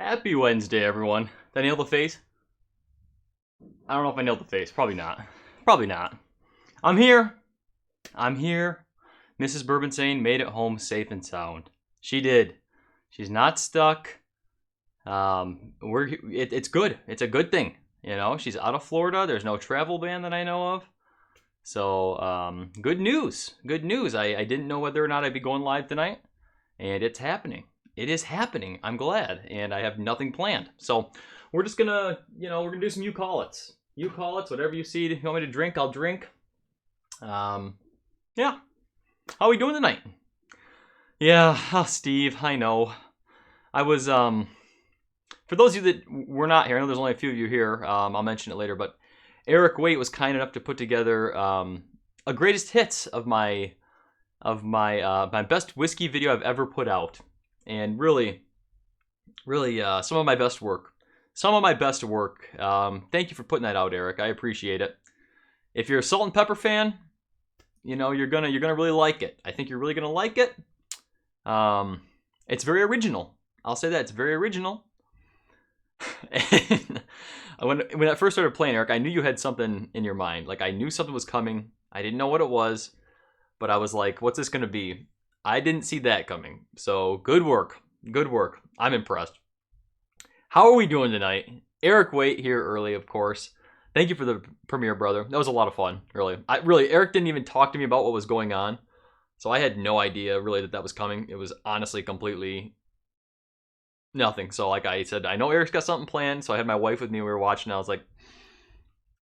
Happy Wednesday, everyone. Did I nail the face? I don't know if I nailed the face. Probably not. Probably not. I'm here. I'm here. Mrs. Bourbinsane made it home safe and sound. She did. She's not stuck. It's good. It's a good thing. You know, she's out of Florida. There's no travel ban that I know of. So, good news. Good news. I didn't know whether or not I'd be going live tonight, and it's happening. It is happening. I'm glad, and I have nothing planned. So, we're just gonna, we're gonna do some you call it's. You call it's, whatever you see. If you want me to drink, I'll drink. Yeah. How are we doing tonight? Yeah, Steve, I know. I was, for those of you that were not here, I know there's only a few of you here, I'll mention it later, but Eric Waite was kind enough to put together a greatest hits of my best whiskey video I've ever put out. And really, some of my best work. Some of my best work. Thank you for putting that out, Eric. I appreciate it. If you're a salt and pepper fan, you're gonna really like it. I think you're really gonna like it. It's very original. I'll say that it's very original. And when I first started playing, Eric, I knew you had something in your mind. Like, I knew something was coming. I didn't know what it was, but I was like, what's this gonna be? I didn't see that coming. So good work. Good work. I'm impressed. How are we doing tonight? Eric Waite here early, of course. Thank you for the premiere, brother. That was a lot of fun, really. Eric didn't even talk to me about what was going on. So I had no idea, really, that was coming. It was honestly completely nothing. So like I said, I know Eric's got something planned. So I had my wife with me. We were watching. I was like,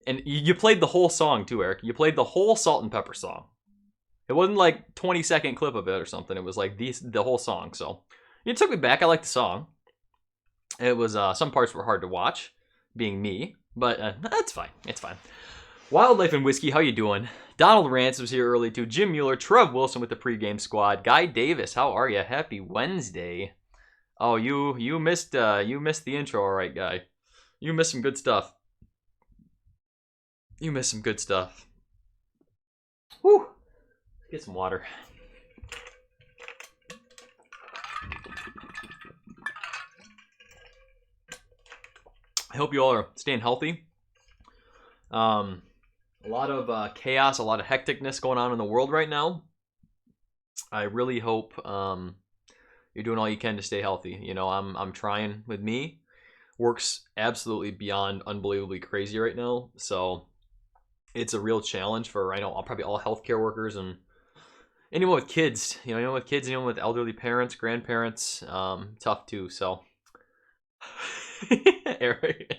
and you played the whole song too, Eric. You played the whole Salt and Pepper song. It wasn't like 20-second clip of it or something. It was like the whole song. So it took me back. I liked the song. It was some parts were hard to watch, being me, but that's fine. It's fine. Wildlife and Whiskey, how you doing? Donald Rance was here early too. Jim Mueller, Trev Wilson with the pregame squad. Guy Davis, how are you? Happy Wednesday. Oh, you missed the intro, all right, Guy. You missed some good stuff. You missed some good stuff. Whew. Get some water. I hope you all are staying healthy. A lot of chaos, a lot of hecticness going on in the world right now. I really hope you're doing all you can to stay healthy. I'm trying with me. Work's absolutely beyond unbelievably crazy right now. So it's a real challenge for, I know, probably all healthcare workers and anyone with kids, anyone with elderly parents, grandparents, tough too. So, Eric,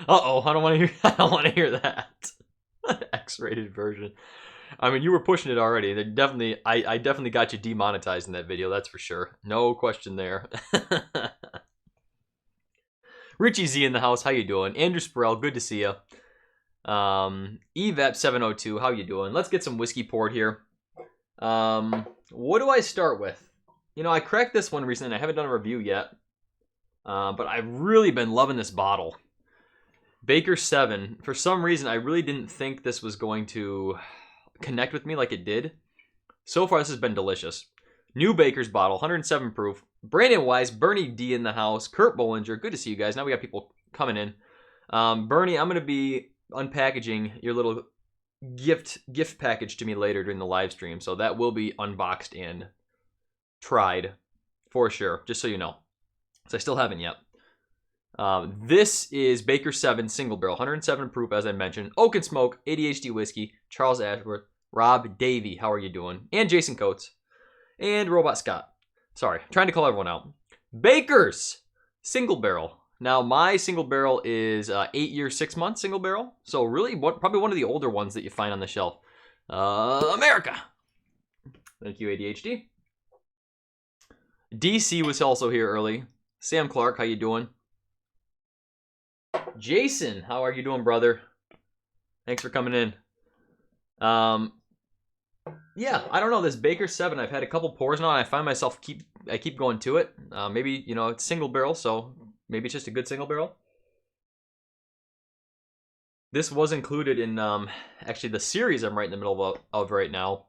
I don't want to hear that. X-rated version. I mean, you were pushing it already. I definitely got you demonetized in that video. That's for sure. No question there. Richie Z in the house. How you doing? Andrew Sproul. Good to see you. EVAP702. How you doing? Let's get some whiskey poured here. What do I start with? I cracked this one recently. I haven't done a review yet. But I've really been loving this bottle. Baker 7. For some reason, I really didn't think this was going to connect with me like it did. So far, this has been delicious. New Baker's bottle, 107 proof. Brandon Wise, Bernie D in the house. Kurt Bollinger. Good to see you guys. Now we got people coming in. Bernie, I'm going to be unpackaging your little gift package to me later during the live stream. So that will be unboxed and tried for sure, just so you know. So I still haven't yet. This is Baker 7 single barrel, 107 proof, as I mentioned. Oak and Smoke, ADHD Whiskey, Charles Ashworth, Rob Davey, how are you doing? And Jason Coates, and Robot Scott. Sorry, trying to call everyone out. Baker's single barrel. Now, my single barrel is 8 years, 6 months single barrel. So really, probably one of the older ones that you find on the shelf. America. Thank you, ADHD. DC was also here early. Sam Clark, how you doing? Jason, how are you doing, brother? Thanks for coming in. Yeah, I don't know, this Baker 7, I've had a couple pours now, and I find myself I keep going to it. Maybe, it's single barrel, so maybe it's just a good single barrel. This was included in, actually, the series I'm right in the middle of right now,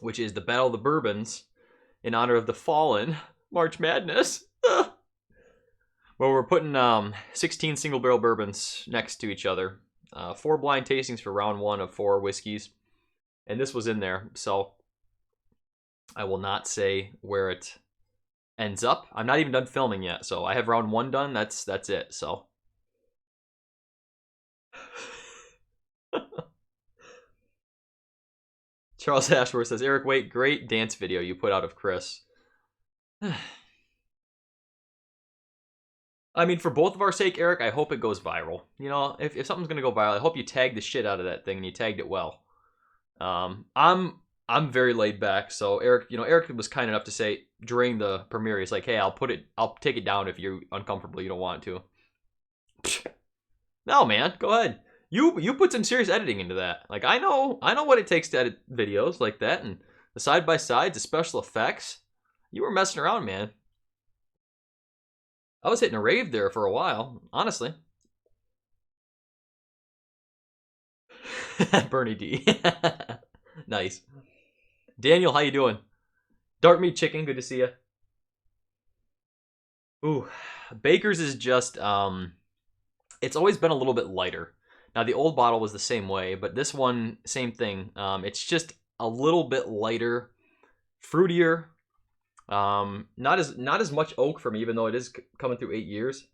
which is the Battle of the Bourbons, in honor of the fallen March Madness. Well, we're putting 16 single barrel bourbons next to each other. 4 blind tastings for round 1 of 4 whiskeys. And this was in there, so I will not say where it ends up. I'm not even done filming yet, so I have round 1 done. That's it, so. Charles Ashworth says, Eric, wait, great dance video you put out of Chris. I mean, for both of our sake, Eric, I hope it goes viral. You know, if something's gonna go viral, I hope you tag the shit out of that thing and you tagged it well. I'm very laid back, so Eric, Eric was kind enough to say during the premiere, he's like, hey, I'll take it down if you're uncomfortable, you don't want to. No, man, go ahead. You put some serious editing into that. Like, I know what it takes to edit videos like that, and the side by sides, the special effects. You were messing around, man. I was hitting a rave there for a while, honestly. Bernie D. Nice. Daniel, how you doing? Dark Meat Chicken, good to see you. Ooh, Baker's is just, it's always been a little bit lighter. Now, the old bottle was the same way, but this one, same thing. It's just a little bit lighter, fruitier. Not as much oak for me, even though it is coming through 8 years.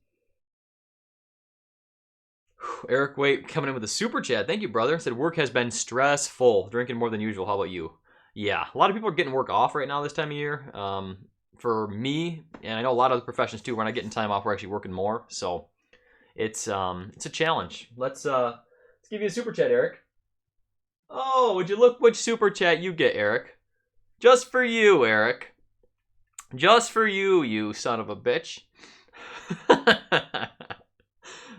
Eric Waite coming in with a super chat. Thank you, brother. Said work has been stressful. Drinking more than usual. How about you? Yeah, a lot of people are getting work off right now this time of year. For me, and I know a lot of the professions too, we're not getting time off. We're actually working more. So it's a challenge. Let's give you a super chat, Eric. Oh, would you look which super chat you get, Eric? Just for you, Eric. Just for you, you son of a bitch.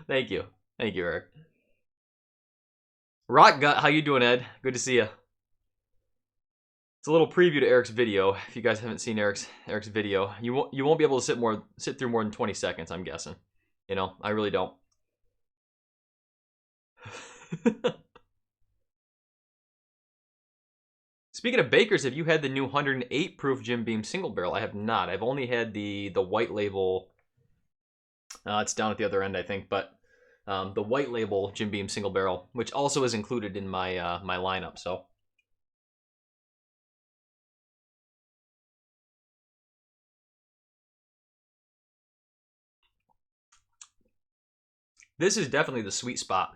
Thank you. Thank you, Eric. Rock Gut, how you doing, Ed? Good to see you. It's a little preview to Eric's video. If you guys haven't seen Eric's video, you won't be able to sit through more than 20 seconds, I'm guessing. You know, I really don't. Speaking of Bakers, have you had the new 108 proof Jim Beam single barrel? I have not. I've only had the white label. It's down at the other end, I think, but the white label Jim Beam single barrel, which also is included in my my lineup. So. This is definitely the sweet spot.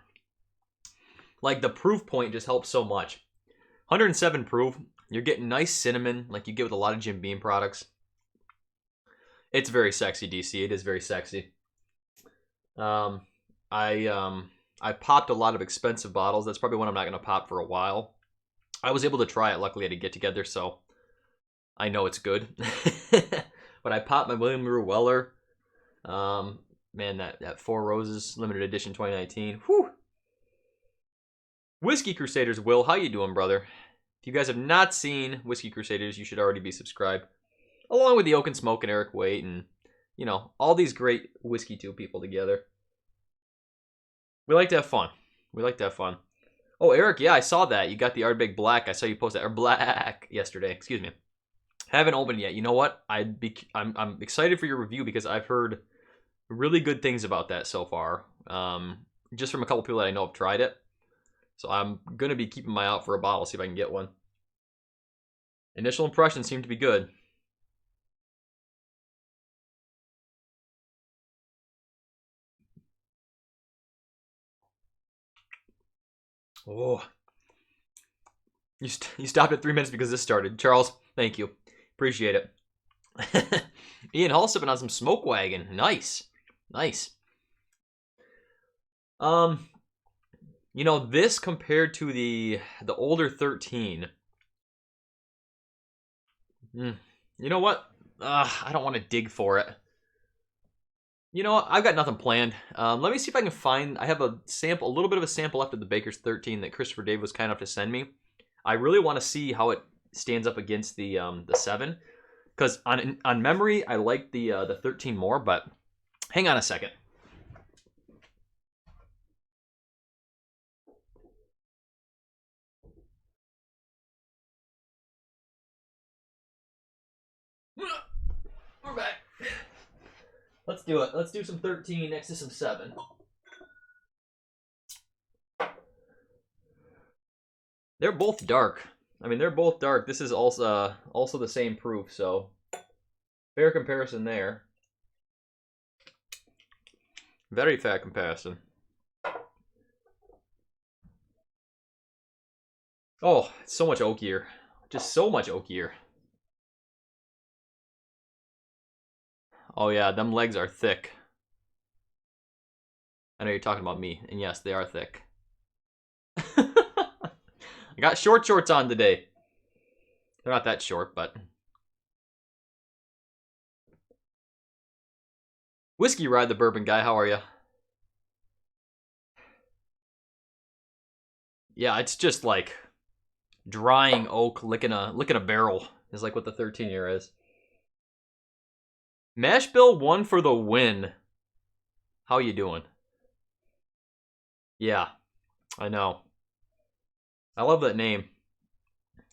Like, the proof point just helps so much. 107 proof, you're getting nice cinnamon like you get with a lot of Jim Beam products. It's very sexy, DC. It is very sexy. I popped a lot of expensive bottles. That's probably one I'm not going to pop for a while. I was able to try it. Luckily, I had to get together, so I know it's good. But I popped my William Rue Weller. Man, that Four Roses limited edition 2019. Whew. Whiskey Crusaders, Will, how you doing, brother? If you guys have not seen Whiskey Crusaders, you should already be subscribed. Along with the Oak and Smoke and Eric Waite and, you know, all these great Whiskey 2 people together. We like to have fun. We like to have fun. Oh, Eric, yeah, I saw that. You got the Ardbeg Black. I saw you post that. Or Black yesterday. Excuse me. Haven't opened yet. You know what? I'm excited for your review because I've heard really good things about that so far. Just from a couple people that I know have tried it. So I'm going to be keeping my eye out for a bottle, see if I can get one. Initial impressions seem to be good. Oh. You stopped at 3 minutes because this started. Charles, thank you. Appreciate it. Ian Hall sipping on some Smoke Wagon. Nice. Nice. You know, this compared to the older 13. You know what? I don't want to dig for it. You know what? I've got nothing planned. Let me see if I can find. I have a little bit of a sample left of the Baker's 13 that Christopher Dave was kind enough to send me. I really want to see how it stands up against the 7, because on memory I like the 13 more. But hang on a second. We're back. do it. Let's do some 13 next to some 7. They're both dark. I mean, they're both dark. This is also the same proof, so fair comparison there. Very fair comparison. Oh, it's so much oakier. Just so much oakier. Oh yeah, them legs are thick. I know you're talking about me, and yes, they are thick. I got short shorts on today. They're not that short, but... Whiskey Ride the Bourbon Guy, how are you? Yeah, it's just like drying oak licking a barrel is like what the 13-year is. Mash Bill 1 for the win. How you doing? Yeah, I know. I love that name.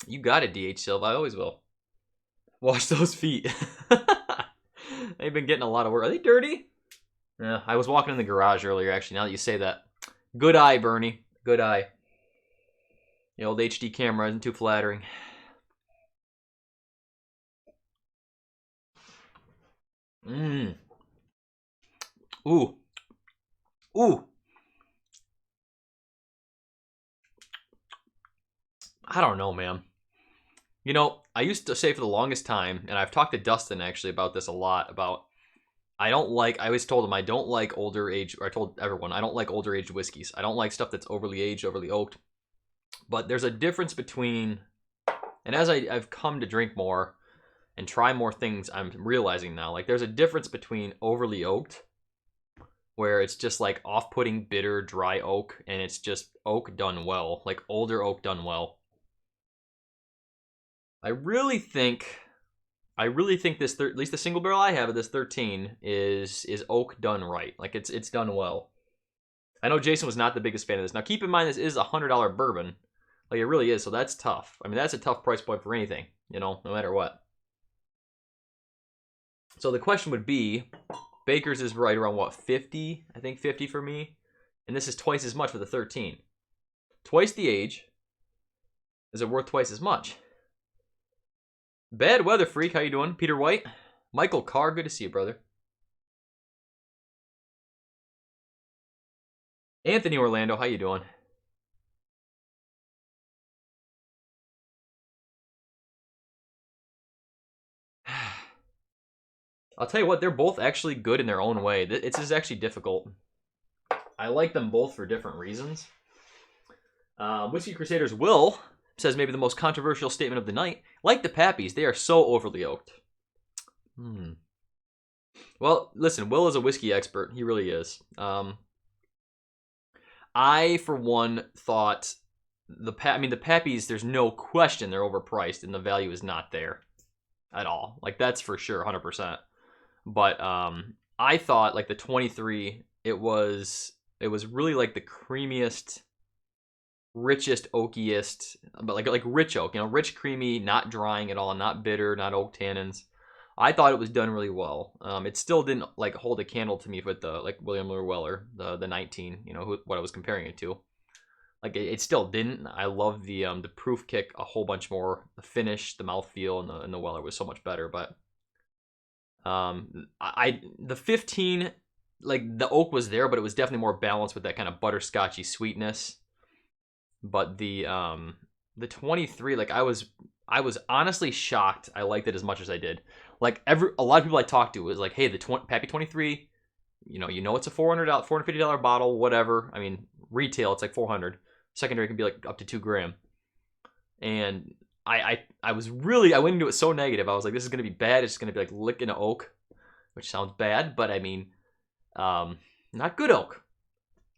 You got it, DH Silva. I always will. Wash those feet. They've been getting a lot of work. Are they dirty? Yeah, I was walking in the garage earlier, actually, now that you say that. Good eye, Bernie. Good eye. The old HD camera isn't too flattering. Mmm. Ooh. Ooh. I don't know, man. You know, I used to say for the longest time, and I've talked to Dustin actually about this a lot, about I always told him I don't like older age, or I told everyone, I don't like older aged whiskeys. I don't like stuff that's overly aged, overly oaked. But there's a difference between, and as I've come to drink more and try more things, I'm realizing now, like there's a difference between overly oaked, where it's just like off-putting, bitter, dry oak, and it's just oak done well, like older oak done well. I really think this, at least the single barrel I have of this 13 is oak done right. Like it's done well. I know Jason was not the biggest fan of this. Now keep in mind this is a $100 bourbon. Like it really is, so that's tough. I mean, that's a tough price point for anything, you know, no matter what. So the question would be, Baker's is right around what, 50? I think 50 for me. And this is twice as much for the 13. Twice the age. Is it worth twice as much? Bad Weather Freak, how you doing? Peter White? Michael Carr, good to see you, brother. Anthony Orlando, how you doing? I'll tell you what, they're both actually good in their own way. It's just actually difficult. I like them both for different reasons. Whiskey Crusaders Will says maybe the most controversial statement of the night. Like the Pappies, they are so overly oaked. Well, listen, Will is a whiskey expert. He really is. I, for one, thought the Pappies, there's no question they're overpriced and the value is not there at all. Like, that's for sure, 100%. But I thought, like, the 23, it was really, like, the creamiest, richest, oakiest, but like rich oak, you know, rich, creamy, not drying at all, not bitter, not oak tannins. I thought it was done really well. It still didn't like hold a candle to me with the like William Weller, the 19, you know, what I was comparing it to. Like it still didn't. I love the proof kick a whole bunch more. The finish, the mouthfeel, and the Weller was so much better. But the 15, like the oak was there, but it was definitely more balanced with that kind of butterscotchy sweetness. But the 23, like I was honestly shocked. I liked it as much as I did. Like a lot of people I talked to was like, hey, the Pappy 23, you know it's a $450 bottle, whatever. I mean, retail it's like $400. Secondary can be like up to $2 grand. And I went into it so negative. I was like, this is gonna be bad. It's gonna be like licking oak, which sounds bad, but I mean, not good oak,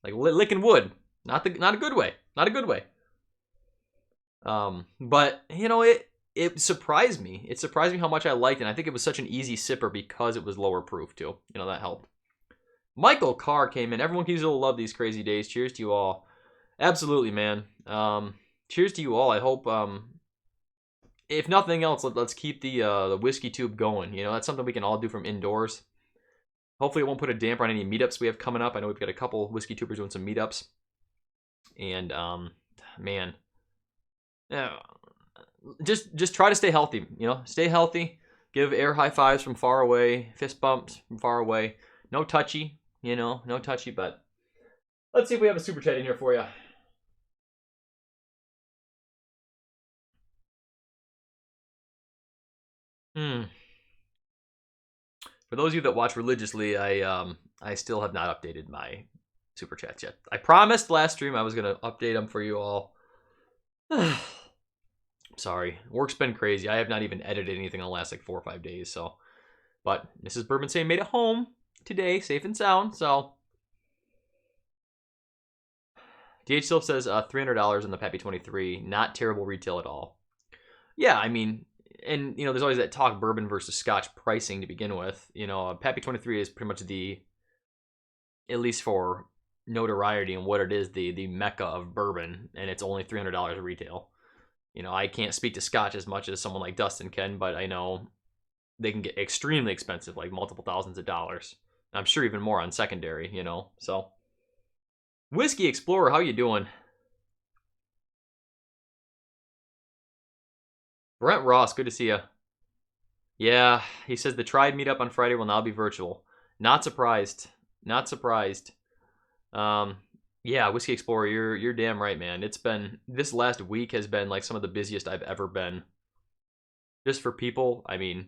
like licking wood, not a good way, not a good way. But you know, it surprised me. It surprised me how much I liked it. And I think it was such an easy sipper because it was lower proof too. You know, that helped. Michael Carr came in. Everyone continues to love these crazy days. Cheers to you all. Absolutely, man. Cheers to you all. I hope, if nothing else, let's keep the whiskey tube going. You know, that's something we can all do from indoors. Hopefully it won't put a damper on any meetups we have coming up. I know we've got a couple whiskey tubers doing some meetups. And, man. Yeah, just try to stay healthy, you know? Stay healthy. Give air high fives from far away. Fist bumps from far away. No touchy, you know? No touchy, but... Let's see if we have a super chat in here for you. For those of you that watch religiously, I still have not updated my super chats yet. I promised last stream I was going to update them for you all. Sorry. Work's been crazy. I have not even edited anything in the last like 4 or 5 days, so. But Mrs. Bourbinsane made it home today, safe and sound, so. DH Silf says $300 on the Pappy 23. Not terrible retail at all. Yeah, I mean, and, you know, there's always that talk bourbon versus scotch pricing to begin with. You know, Pappy 23 is pretty much the, at least for notoriety and what it is, the mecca of bourbon, and it's only $300 retail. You know, I can't speak to scotch as much as someone like Dustin can, but I know they can get extremely expensive, like multiple thousands of dollars. I'm sure even more on secondary, you know, so. Whiskey Explorer, how you doing? Brent Ross, good to see you. Yeah, he says the Tried meetup on Friday will now be virtual. Not surprised. Not surprised. Yeah, Whiskey Explorer, you're damn right, man. It's been, this last week has been like some of the busiest I've ever been. Just for people, I mean,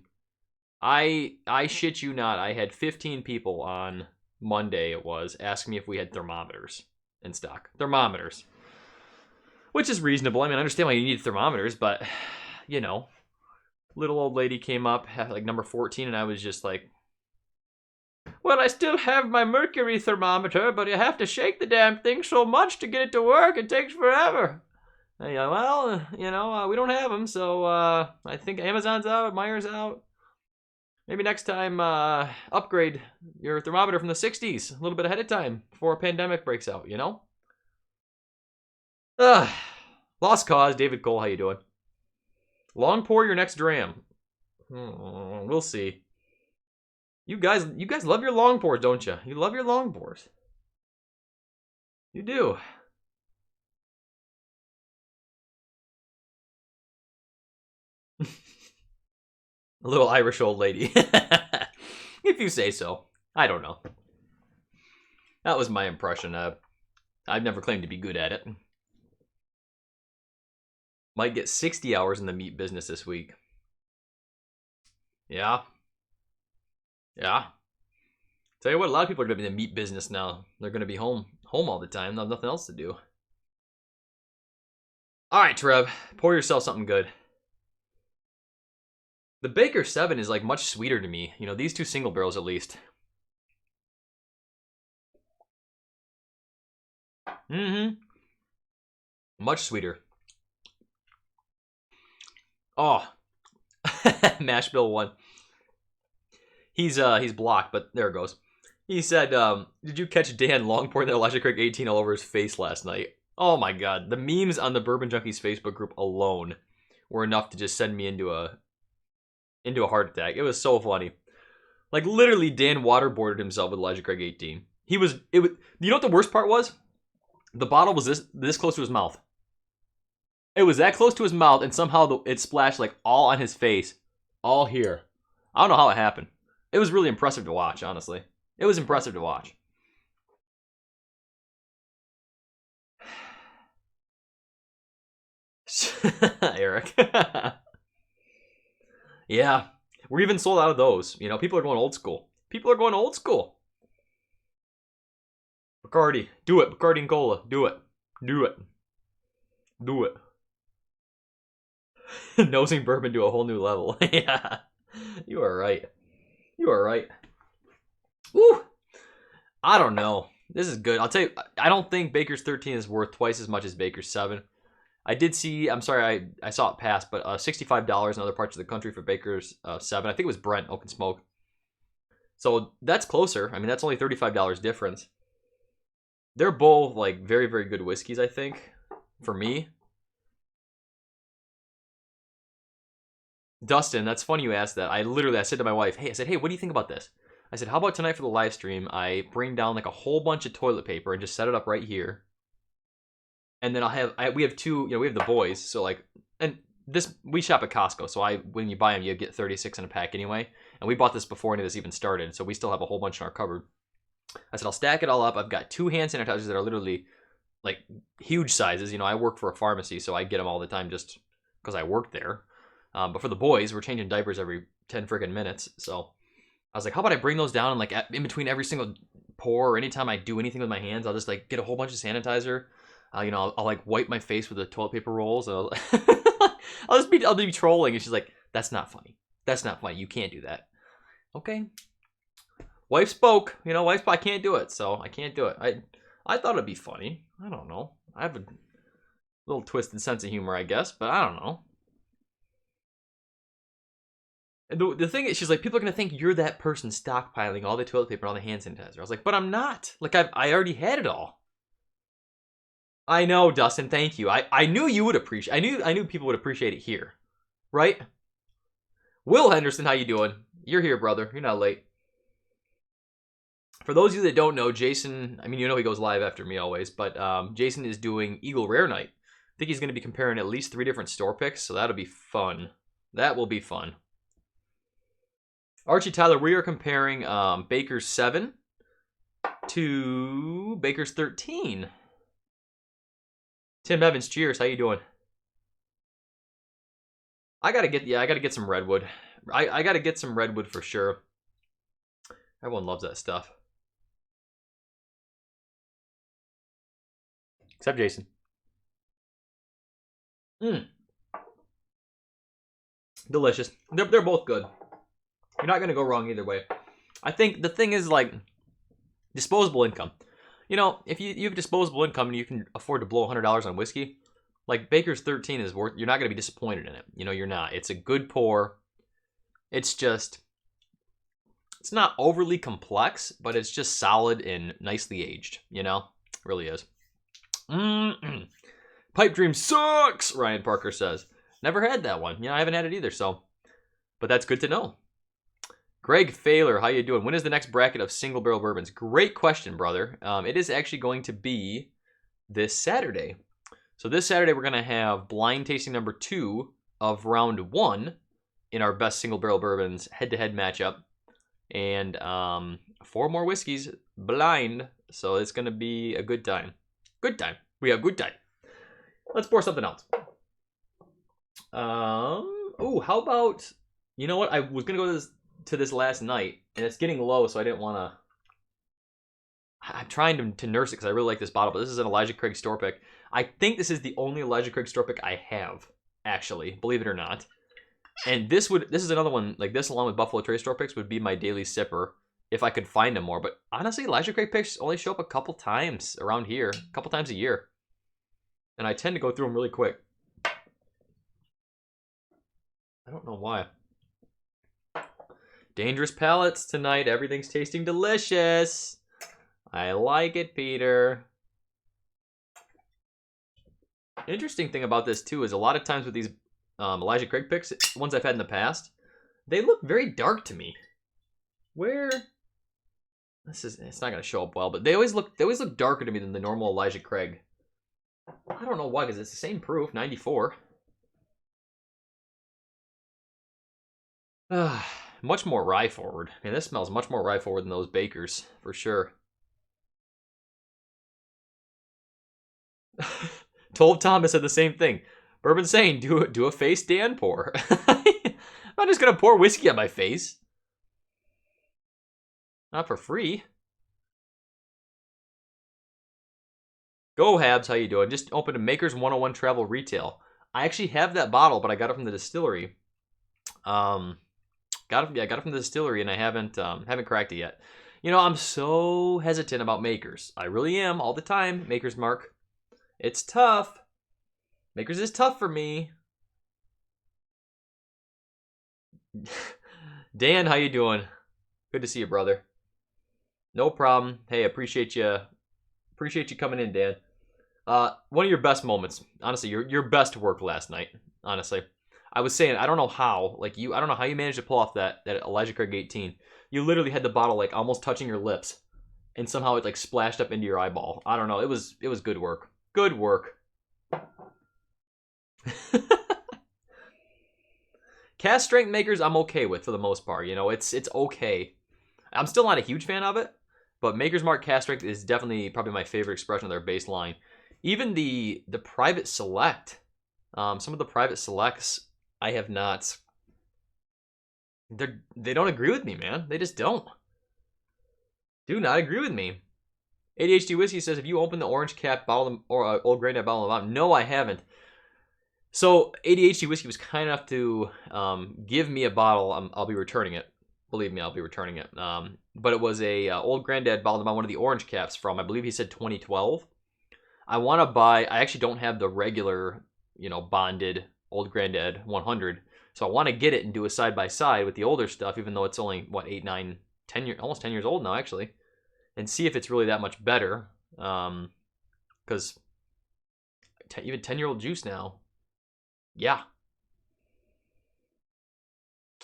I shit you not, I had 15 people on Monday, it was, asking me if we had thermometers in stock. Thermometers. Which is reasonable. I mean, I understand why you need thermometers, but, you know, little old lady came up, like number 14, and I was just like, well, I still have my mercury thermometer, but you have to shake the damn thing so much to get it to work. It takes forever. And, well, you know, we don't have them, so I think Amazon's out, Meyer's out. Maybe next time, upgrade your thermometer from the 60s a little bit ahead of time before a pandemic breaks out, you know? Lost cause, David Cole, how you doing? Long pour your next dram. We'll see. You guys love your long pours, don't you? You love your long pours. You do. A little Irish old lady. If you say so. I don't know. That was my impression. I've never claimed to be good at it. Might get 60 hours in the meat business this week. Yeah. Yeah. Tell you what, a lot of people are going to be in the meat business now. They're going to be home all the time. They'll have nothing else to do. All right, Trev. Pour yourself something good. The Baker 7 is like much sweeter to me. You know, these two single barrels at least. Much sweeter. Oh. Mash Bill 1. He's blocked, but there it goes. He said, did you catch Dan long pouring that Elijah Craig 18 all over his face last night? Oh my god. The memes on the Bourbon Junkies Facebook group alone were enough to just send me into a heart attack. It was so funny. Like, literally, Dan waterboarded himself with Elijah Craig 18. You know what the worst part was? The bottle was this close to his mouth. It was that close to his mouth, and somehow it splashed, like, all on his face. All here. I don't know how it happened. It was really impressive to watch, honestly. It was impressive to watch. Eric. Yeah. We're even sold out of those. You know, people are going old school. People are going old school. Bacardi. Do it. Bacardi and Cola. Do it. Do it. Do it. Nosing bourbon to a whole new level. Yeah. You are right. You are right. Woo! I don't know. This is good. I'll tell you, I don't think Baker's 13 is worth twice as much as Baker's 7. I did see, I'm sorry, I saw it pass, but $65 in other parts of the country for Baker's 7. I think it was Brent, Open Smoke. So that's closer. I mean, that's only $35 difference. They're both, like, very, very good whiskeys, I think, for me. Dustin, that's funny you asked that. I said to my wife, hey, what do you think about this? I said, how about tonight for the live stream, I bring down like a whole bunch of toilet paper and just set it up right here. And then we have two, we have the boys, so like, and this, we shop at Costco, so when you buy them, you get 36 in a pack anyway. And we bought this before any of this even started, so we still have a whole bunch in our cupboard. I said, I'll stack it all up. I've got 2 hand sanitizers that are literally like huge sizes. I work for a pharmacy, so I get them all the time just because I work there. But for the boys, we're changing diapers every 10 freaking minutes. So I was like, how about I bring those down and like in between every single pour or anytime I do anything with my hands, I'll just like get a whole bunch of sanitizer. I'll like wipe my face with the toilet paper rolls. I'll be trolling. And she's like, that's not funny. That's not funny. You can't do that. Okay. Wife spoke. I can't do it. So I can't do it. I thought it'd be funny. I don't know. I have a little twisted sense of humor, I guess, but I don't know. And the thing is, she's like, people are going to think you're that person stockpiling all the toilet paper and all the hand sanitizer. I was like, but I'm not. Like, I already had it all. I know, Dustin, thank you. I knew you would appreciate I knew people would appreciate it here. Right? Will Henderson, how you doing? You're here, brother. You're not late. For those of you that don't know, Jason, he goes live after me always, but Jason is doing Eagle Rare Night. I think he's going to be comparing at least 3 different store picks, so that'll be fun. That will be fun. Archie Tyler, we are comparing Baker's 7 to Baker's 13. Tim Evans, cheers. How you doing? I gotta get some redwood. I gotta get some redwood for sure. Everyone loves that stuff. Except Jason. Delicious. They're both good. You're not going to go wrong either way. I think the thing is, like, disposable income. If you have disposable income and you can afford to blow $100 on whiskey, like Baker's 13 is worth, you're not going to be disappointed in it. You're not. It's a good pour. It's just, it's not overly complex, but it's just solid and nicely aged. It really is. Pipe Dream sucks, Ryan Parker says. Never had that one. I haven't had it either, so. But that's good to know. Greg Failer, how you doing? When is the next bracket of single barrel bourbons? Great question, brother. It is actually going to be this Saturday. So this Saturday we're going to have blind tasting number 2 of round 1 in our best single barrel bourbons head-to-head matchup. And 4 more whiskeys blind. So it's going to be a good time. Good time. We have good time. Let's pour something else. Oh, how about, you know what? I was going to go to this last night, and it's getting low, so I didn't want to. I'm trying to nurse it because I really like this bottle, but this is an Elijah Craig store pick. I think this is the only Elijah Craig store pick I have, actually, believe it or not. And this is another one, like this along with Buffalo Trace store picks would be my daily sipper if I could find them more. But honestly, Elijah Craig picks only show up a couple times around here, a couple times a year. And I tend to go through them really quick. I don't know why. Dangerous palates tonight. Everything's tasting delicious. I like it, Peter. Interesting thing about this, too, is a lot of times with these Elijah Craig picks, ones I've had in the past, they look very dark to me. Where? It's not going to show up well, but they always look darker to me than the normal Elijah Craig. I don't know why, because it's the same proof, 94. Much more rye forward. Man, this smells much more rye forward than those Bakers, for sure. Told Thomas said the same thing. Bourbinsane, do a face Dan pour. I'm not just gonna pour whiskey on my face. Not for free. Go Habs, how you doing? Just opened a Makers 101 Travel Retail. I actually have that bottle, but I got it from the distillery. Got it from the distillery, and I haven't cracked it yet. I'm so hesitant about Makers. I really am all the time. Makers Mark. It's tough. Makers is tough for me. Dan, how you doing? Good to see you, brother. No problem. Hey, appreciate you coming in, Dan. One of your best moments. Honestly, your best work last night. Honestly. I was saying, I don't know how. Like, I don't know how you managed to pull off that Elijah Craig 18. You literally had the bottle, like, almost touching your lips. And somehow it, like, splashed up into your eyeball. I don't know. It was good work. Good work. Cast strength makers, I'm okay with for the most part. You know, it's okay. I'm still not a huge fan of it, but Maker's Mark cast strength is definitely probably my favorite expression of their baseline. Even the private select, some of the private selects, I have not. They don't agree with me, man. They just don't. Do not agree with me. ADHD Whiskey says, have you opened the orange cap bottle or Old Granddad bottle of No, I haven't. So ADHD Whiskey was kind enough to give me a bottle. I'll be returning it. Believe me, I'll be returning it. But it was a Old Granddad bottle of one of the orange caps from, I believe he said 2012. I want to buy, I actually don't have the regular, you know, bonded Old Granddad 100. So I want to get it and do a side-by-side with the older stuff, even though it's only, what, 8, 9, 10 years, almost 10 years old now, actually. And see if it's really that much better. Because even 10-year-old juice now, yeah.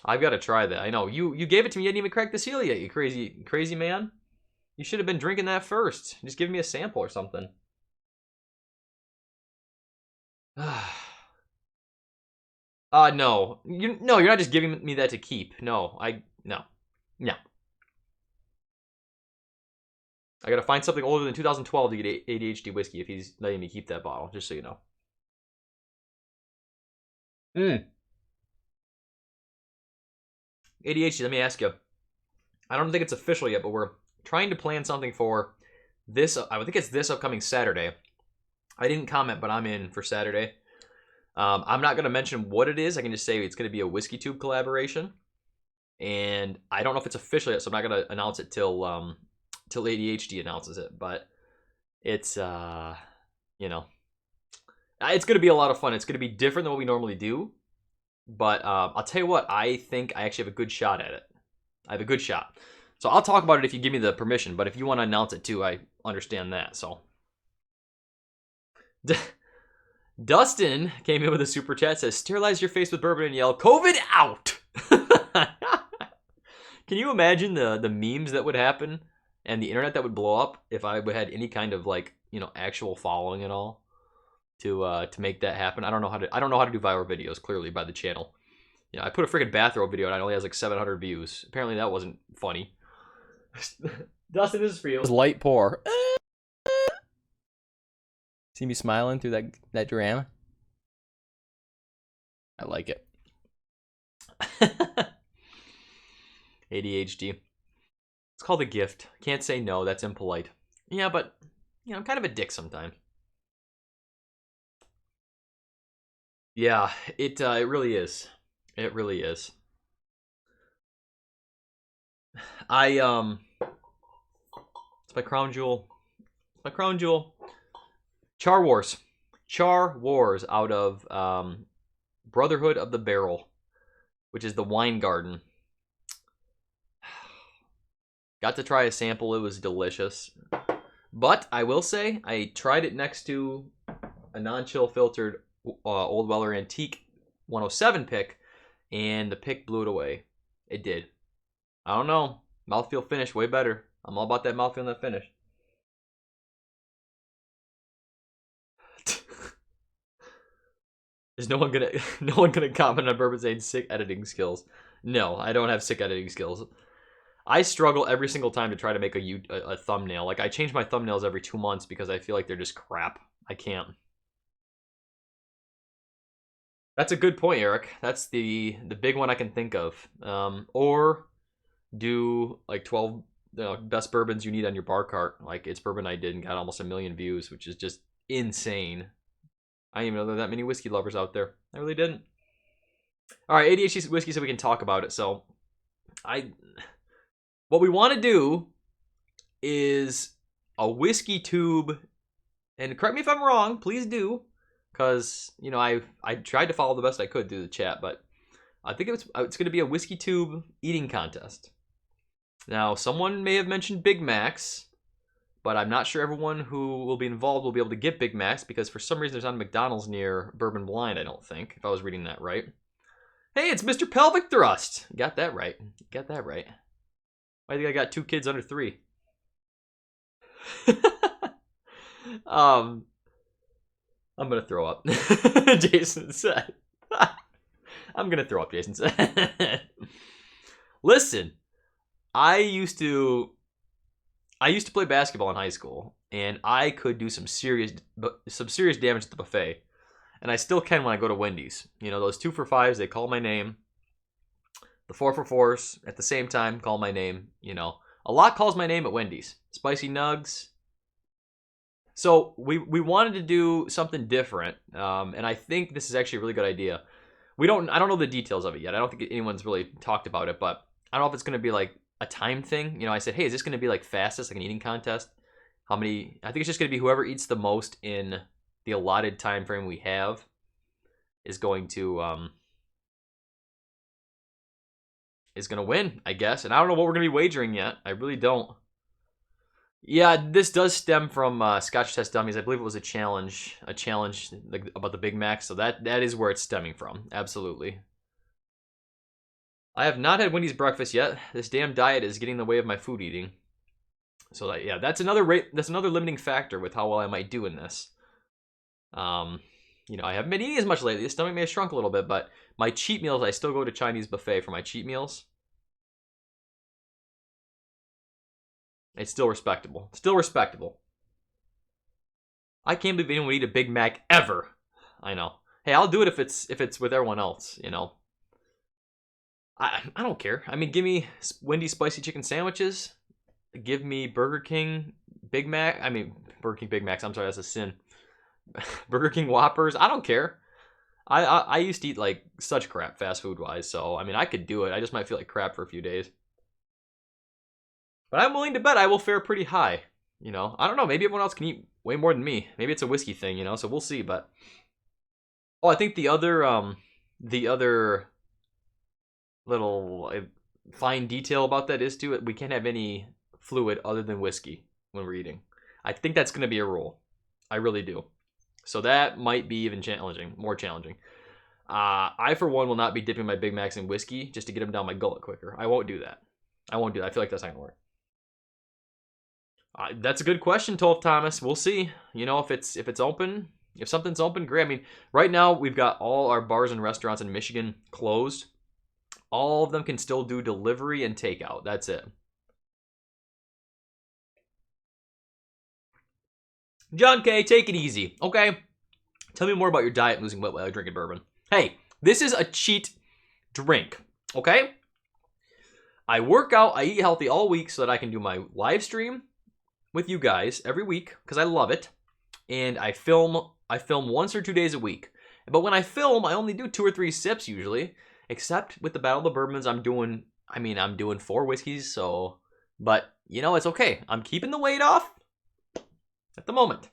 I've got to try that. I know. You gave it to me, you didn't even crack the seal yet, you crazy man. You should have been drinking that first. Just give me a sample or something. No. No, you're not just giving me that to keep. No. No. I gotta find something older than 2012 to get ADHD whiskey if he's letting me keep that bottle, just so you know. ADHD, let me ask you. I don't think it's official yet, but we're trying to plan something for this. I think it's this upcoming Saturday. I didn't comment, but I'm in for Saturday. I'm not going to mention what it is. I can just say it's going to be a Whiskey Tube collaboration. And I don't know if it's official yet, so I'm not going to announce it till ADHD announces it. But it's, you know, it's going to be a lot of fun. It's going to be different than what we normally do. But I'll tell you what, I think I actually have a good shot at it. I have a good shot. So I'll talk about it if you give me the permission. But if you want to announce it too, I understand that. So Dustin came in with a super chat, says, sterilize your face with bourbon and yell, COVID out! Can you imagine the memes that would happen and the internet that would blow up if I had any kind of, like, you know, actual following at all to make that happen? I don't know how to do viral videos, clearly, by the channel. You know, I put a freaking bathrobe video and it only has like 700 views. Apparently that wasn't funny. Dustin, this is for you. It was light pour. See me smiling through that drama? I like it. ADHD. It's called a gift. Can't say no. That's impolite. Yeah, but, you know, I'm kind of a dick sometimes. Yeah, it really is. It really is. It's my crown jewel. My crown jewel. Char Wars. Char Wars out of Brotherhood of the Barrel, which is the wine garden. Got to try a sample. It was delicious. But I will say, I tried it next to a non-chill filtered Old Weller Antique 107 pick, and the pick blew it away. It did. I don't know. Mouthfeel finish, way better. I'm all about that mouthfeel and that finish. There's no one gonna comment on Bourbisane's sick editing skills. No, I don't have sick editing skills. I struggle every single time to try to make a thumbnail. Like, I change my thumbnails every 2 months because I feel like they're just crap. I can't. That's a good point, Eric. That's the big one I can think of. Or do like 12 best bourbons you need on your bar cart. Like It's Bourbon I Did and got almost 1 million views, which is just insane. I didn't even know there were that many whiskey lovers out there. I really didn't. All right, ADHD whiskey, so we can talk about it. So, what we want to do is a whiskey tube, and correct me if I'm wrong, please do, because, you know, I tried to follow the best I could through the chat, but I think it's going to be a whiskey tube eating contest. Now, someone may have mentioned Big Macs, but I'm not sure everyone who will be involved will be able to get Big Macs, because for some reason there's not a McDonald's near Bourbon Blind, I don't think, if I was reading that right. Hey, it's Mr. Pelvic Thrust. Got that right. Got that right. I think I got 2 kids under 3. I'm gonna throw up. Jason said. I'm gonna throw up, Jason said. Listen, I used to play basketball in high school, and I could do some serious damage at the buffet. And I still can when I go to Wendy's. You know, those 2 for $5s, they call my name. The 4 for $4s, at the same time, call my name. You know, a lot calls my name at Wendy's. Spicy nugs. So we wanted to do something different, and I think this is actually a really good idea. I don't know the details of it yet. I don't think anyone's really talked about it, but I don't know if it's going to be like a time thing. You know, I said, hey, is this going to be like fastest, like an eating contest? I think it's just going to be whoever eats the most in the allotted time frame we have is going to win, I guess. And I don't know what we're going to be wagering yet. I really don't. Yeah, this does stem from Scotch Test Dummies. I believe it was a challenge like, about the Big Mac. So that is where it's stemming from. Absolutely. I have not had Wendy's breakfast yet. This damn diet is getting in the way of my food eating. So that's another limiting factor with how well I might do in this. You know, I haven't been eating as much lately. The stomach may have shrunk a little bit, but my cheat meals, I still go to Chinese buffet for my cheat meals. It's still respectable. Still respectable. I can't believe anyone would eat a Big Mac ever. I know. Hey, I'll do it if it's with everyone else, you know. I don't care. I mean, give me Wendy's spicy chicken sandwiches. Give me Burger King Big Mac. I mean, Burger King Big Macs. I'm sorry, that's a sin. Burger King Whoppers. I don't care. I used to eat like such crap fast food wise, so I mean I could do it. I just might feel like crap for a few days. But I'm willing to bet I will fare pretty high. You know, I don't know. Maybe everyone else can eat way more than me. Maybe it's a whiskey thing, you know. So we'll see. But I think the other little fine detail about that is too we can't have any fluid other than whiskey when we're eating. I think that's going to be a rule. I really do. So that might be even more challenging. I, for one, will not be dipping my Big Macs in whiskey just to get them down my gullet quicker. I won't do that. I feel like that's not going to work. That's a good question, Tolf Thomas. We'll see. You know, if it's open, if something's open, great. I mean, right now we've got all our bars and restaurants in Michigan closed. All of them can still do delivery and takeout. That's it. John K, take it easy, okay? Tell me more about your diet and losing weight while drinking bourbon. Hey, this is a cheat drink, okay? I work out, I eat healthy all week so that I can do my live stream with you guys every week because I love it. And I film 1 or 2 days a week. But when I film, I only do 2 or 3 sips usually. Except with the Battle of the Bourbons, I'm doing 4 whiskeys, so... But, you know, it's okay. I'm keeping the weight off at the moment.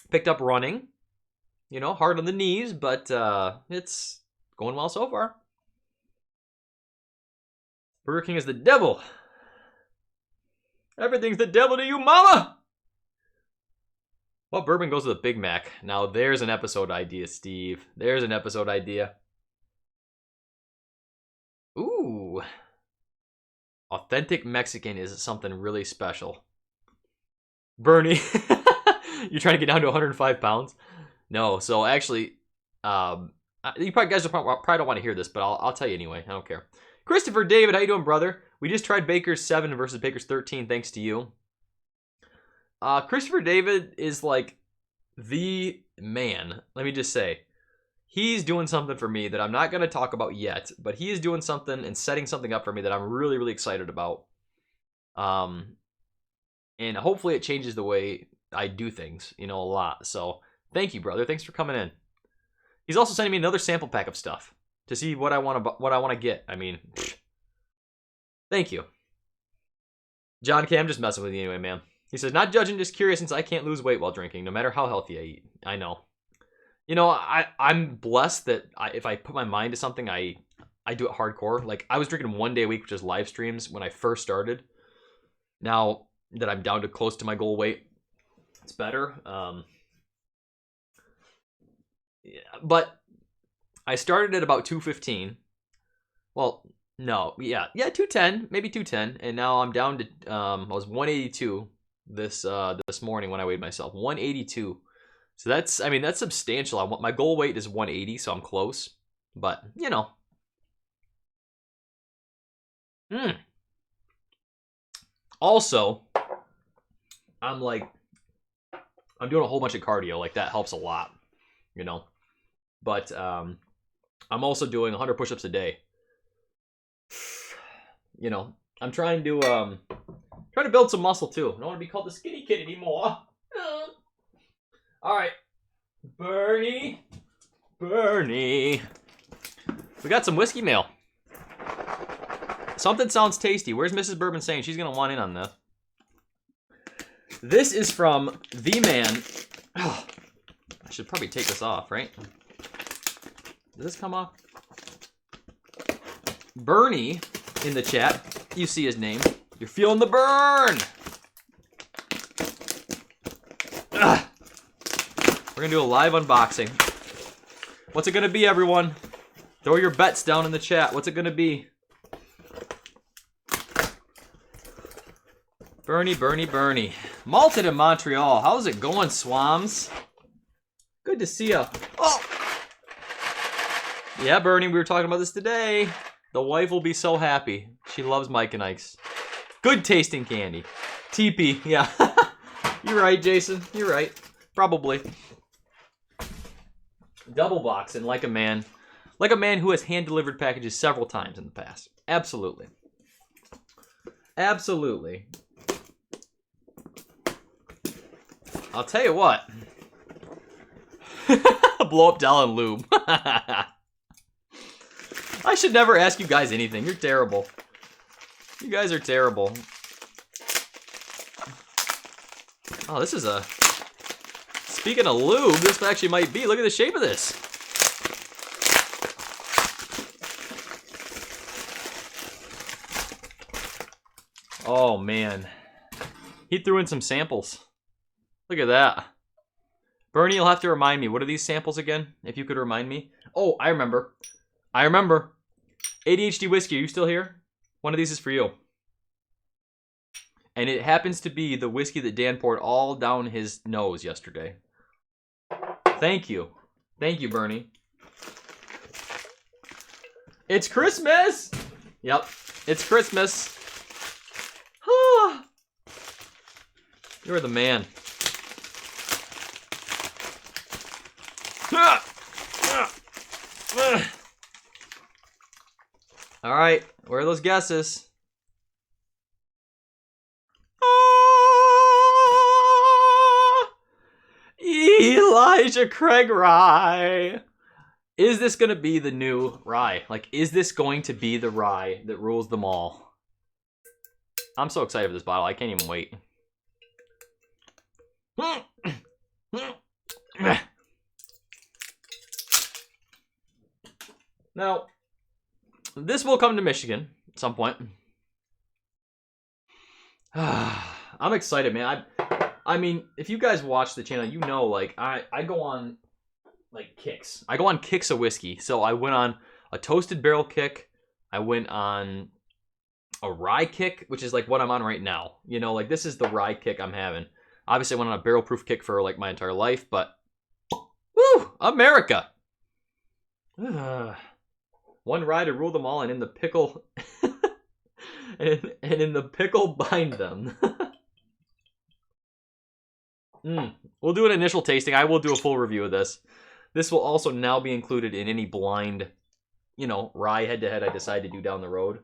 Picked up running. You know, hard on the knees, but it's going well so far. Burger King is the devil. Everything's the devil to you, mama! What bourbon goes with a Big Mac? Now, there's an episode idea, Steve. There's an episode idea. Ooh. Authentic Mexican is something really special. Bernie, you're trying to get down to 105 pounds? No, so actually, you guys probably don't want to hear this, but I'll tell you anyway. I don't care. Christopher David, how you doing, brother? We just tried Baker's 7 versus Baker's 13, thanks to you. Christopher David is like the man. Let me just say, he's doing something for me that I'm not going to talk about yet, but he is doing something and setting something up for me that I'm really, really excited about. And hopefully it changes the way I do things, you know, a lot. So thank you, brother. Thanks for coming in. He's also sending me another sample pack of stuff to see what I want to get. I mean, thank you. John K, I'm just messing with you anyway, man. He says, not judging, just curious since I can't lose weight while drinking, no matter how healthy I eat. I know. You know, I'm blessed that if I put my mind to something, I do it hardcore. Like, I was drinking 1 day a week, which is live streams, when I first started. Now that I'm down to close to my goal weight, it's better. Yeah, but I started at about 215. Well, no, yeah, 210, maybe 210, and now I'm down to I was 182 this morning when I weighed myself. 182. So that's, I mean, that's substantial. My goal weight is 180, so I'm close. But, you know. Also, I'm doing a whole bunch of cardio. Like, that helps a lot, you know. But I'm also doing 100 push-ups a day. You know, I'm trying to build some muscle too. I don't want to be called the skinny kid anymore. All right, Bernie. We got some whiskey mail. Something sounds tasty. Where's Mrs. Bourbinsane? She's gonna want in on this. This is from the man. Oh, I should probably take this off, right? Does this come off? Bernie in the chat. You see his name. You're feeling the burn. Ugh. We're gonna do a live unboxing. What's it gonna be, everyone? Throw your bets down in the chat. What's it gonna be? Bernie. Malted in Montreal. How's it going, Swams? Good to see ya. Oh! Yeah, Bernie, we were talking about this today. The wife will be so happy. She loves Mike and Ike's. Good tasting candy. TP, yeah. You're right, Jason. You're right. Probably. Double boxing like a man. Like a man who has hand-delivered packages several times in the past. Absolutely. Absolutely. I'll tell you what. Blow up Dell and lube. I should never ask you guys anything. You're terrible. You guys are terrible. Oh, this is a... Speaking of lube, this actually might be... Look at the shape of this. Oh, man. He threw in some samples. Look at that. Bernie, you'll have to remind me. What are these samples again? If you could remind me. Oh, I remember. ADHD Whiskey, are you still here? One of these is for you. And it happens to be the whiskey that Dan poured all down his nose yesterday. Thank you. Thank you, Bernie. It's Christmas! Yep, it's Christmas. You're the man. All right, where are those guesses? Elijah Craig Rye. Is this going to be the new rye? Like, is this going to be the rye that rules them all? I'm so excited for this bottle. I can't even wait. Now, this will come to Michigan at some point. I'm excited, man. I mean, if you guys watch the channel, you know, like, I go on, like, kicks. I go on kicks of whiskey. So I went on a toasted barrel kick. I went on a rye kick, which is, like, what I'm on right now. You know, like, this is the rye kick I'm having. Obviously, I went on a barrel proof kick for, like, my entire life, but... Woo! America! One rye to rule them all, and in the pickle... and in the pickle bind them. We'll do an initial tasting. I will do a full review of this. This will also now be included in any blind, you know, rye head-to-head I decide to do down the road.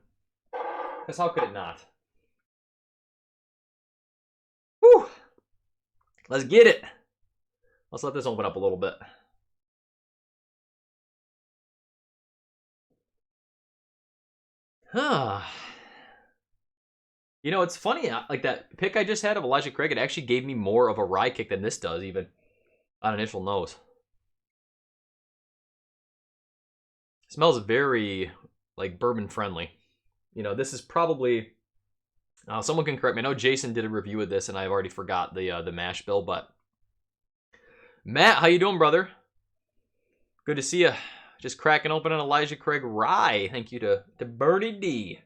Because how could it not? Whew! Let's get it! Let's let this open up a little bit. You know, it's funny, like that pick I just had of Elijah Craig, it actually gave me more of a rye kick than this does, even on initial nose. It smells very, like, bourbon friendly. You know, this is probably, someone can correct me. I know Jason did a review of this, and I've already forgot the mash bill, but Matt, how you doing, brother? Good to see you. Just cracking open an Elijah Craig rye. Thank you to Bernie D.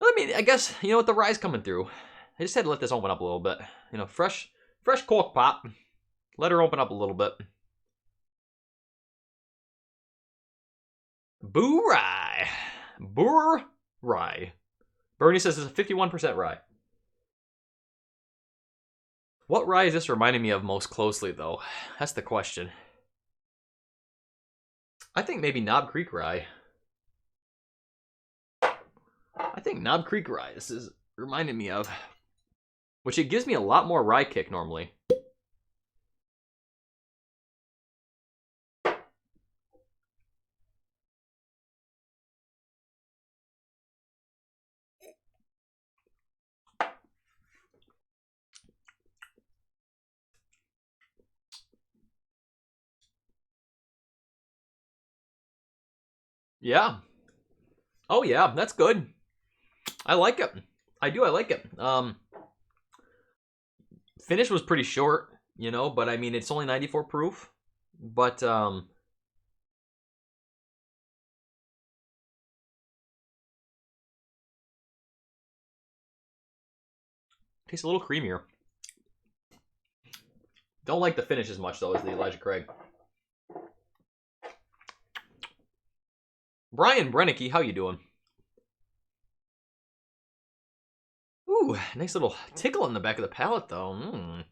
I mean, I guess, you know what, the rye's coming through. I just had to let this open up a little bit. You know, fresh cork pop. Let her open up a little bit. Boo rye. Bour rye. Bernie says it's a 51% rye. What rye is this reminding me of most closely, though? That's the question. I think maybe Knob Creek rye. I think Knob Creek rye this is reminding me of. Which it gives me a lot more rye kick normally. Yeah. Oh yeah, that's good. I like it. I like it. Finish was pretty short, you know, but I mean it's only 94 proof. But tastes a little creamier. Don't like the finish as much though as the Elijah Craig. Brian Brennicky, how you doing? Ooh, nice little tickle in the back of the palate though.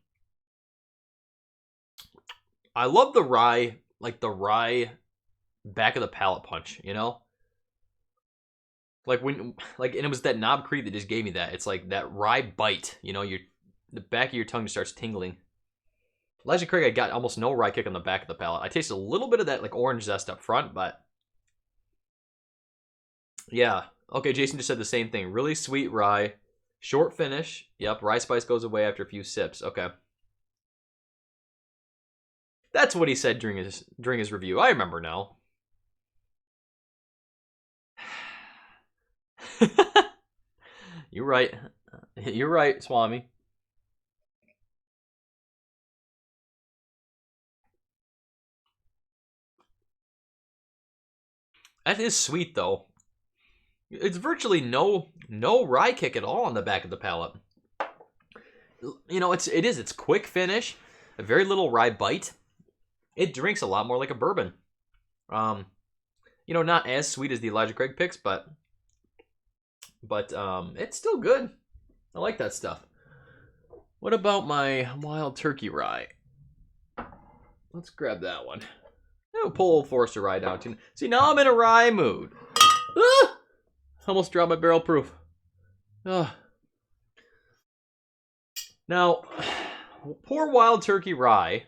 I love the rye, like the rye back of the palate punch, you know? Like and it was that Knob Creek that just gave me that. It's like that rye bite, you know, the back of your tongue just starts tingling. Elijah Craig, I got almost no rye kick on the back of the palate. I tasted a little bit of that like orange zest up front, but yeah. Okay, Jason just said the same thing. Really sweet rye, short finish. Yep, rye spice goes away after a few sips. Okay. That's what he said during his review. I remember now. You're right. You're right, Swami. That is sweet though. It's virtually no rye kick at all on the back of the palate. You know, it's quick finish, a very little rye bite. It drinks a lot more like a bourbon. You know, not as sweet as the Elijah Craig picks, but it's still good. I like that stuff. What about my Wild Turkey rye? Let's grab that one. I'll pull Old Forester rye down too. See, now I'm in a rye mood. Ah! Almost dropped my barrel proof. Ah. Now, poor Wild Turkey rye.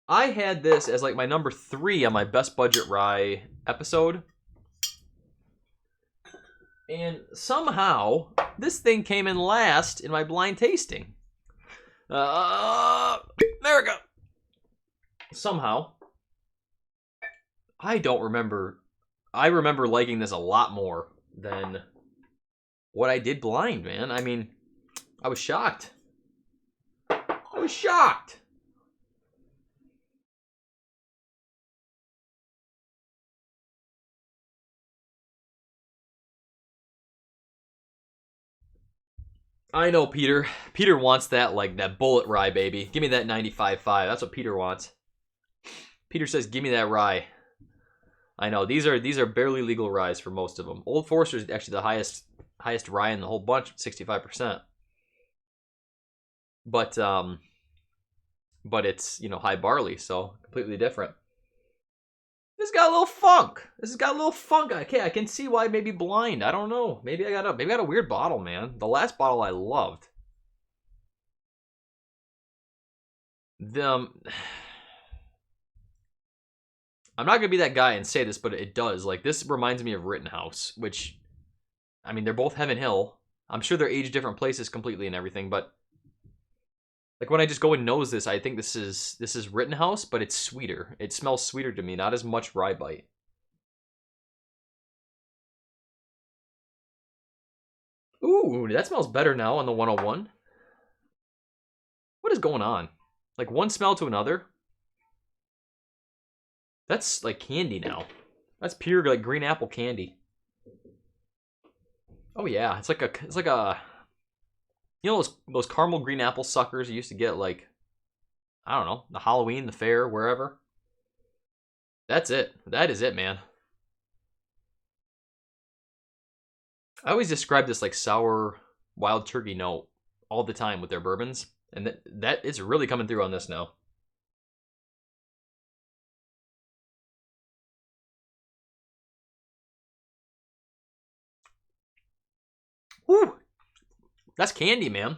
I had this as like my number 3 on my best budget rye episode. And somehow, this thing came in last in my blind tasting. America! Somehow. I don't remember. I remember liking this a lot more than what I did blind, man. I mean, I was shocked. I was shocked. I know, Peter. Peter wants that, like, that bullet rye, baby. Give me that 95.5. That's what Peter wants. Peter says, give me that rye. I know, these are barely legal ryes for most of them. Old Forester is actually the highest rye in the whole bunch, 65%. But it's, you know, high barley, so completely different. This got a little funk. This has got a little funk. Okay, I can see why maybe blind. I don't know. Maybe I got a weird bottle, man. The last bottle I loved. I'm not gonna be that guy and say this, but it does. Like, this reminds me of Rittenhouse, which, I mean, they're both Heaven Hill. I'm sure they're aged different places completely and everything, but like when I just go and nose this, I think this is Rittenhouse, but it's sweeter. It smells sweeter to me, not as much rye bite. Ooh, that smells better now on the 101. What is going on? Like one smell to another. That's like candy now. That's pure like green apple candy. Oh yeah, it's like a you know those caramel green apple suckers you used to get like I don't know, the Halloween, the fair, wherever. That's it. That is it, man. I always describe this like sour wild turkey note all the time with their bourbons, and that is really coming through on this now. Woo! That's candy, man.